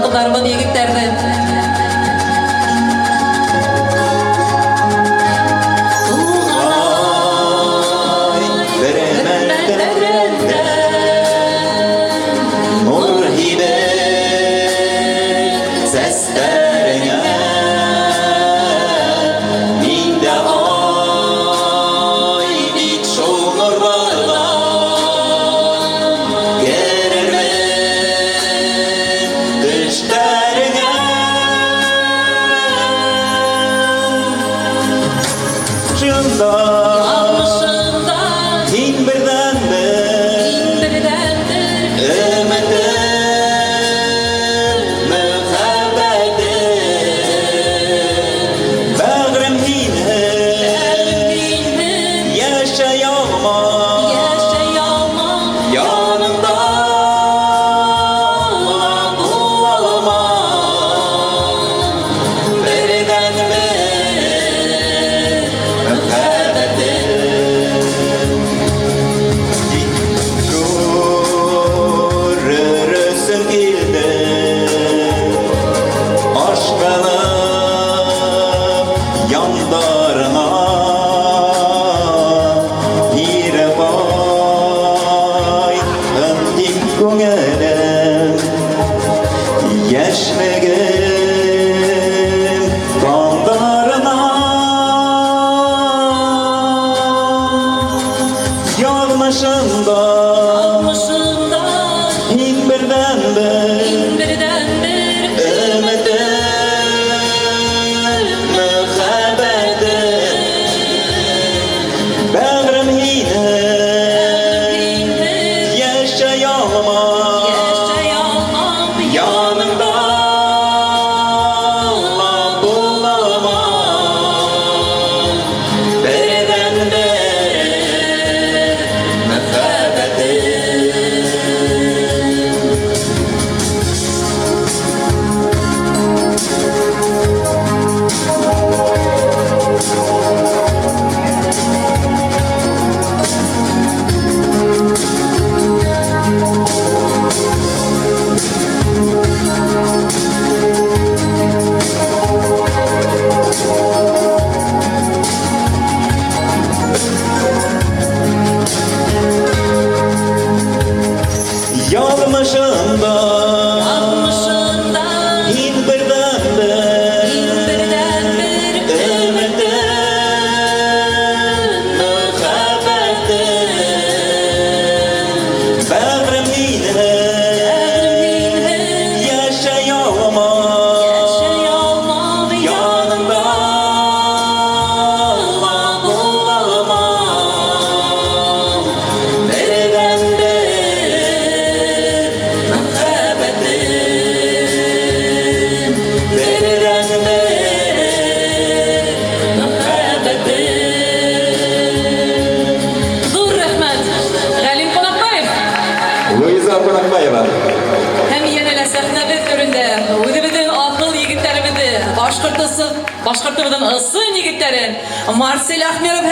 kızlarımın, yigitlerinin. Yanlışında hin birdendir ümidim mühabbetim bağrım hinin yaşayamam yanımda bulamam birden yanlarına hire bay öndik gönlüm yaşlıgım kanlarına yanlışında hin birdendir bağrım hine yaşayamam yanımda bulamam birden yanlışında hin birdendir ümidim mühabbetim bağrım hine yaşayamam yanımda bulamam birden Luiza Konakbayeva. Hem yenele sahnede türünde, ödebeden akıl yigitlerimizi, başkırtımızın ısın yigitlerin, Marcel Ahmerov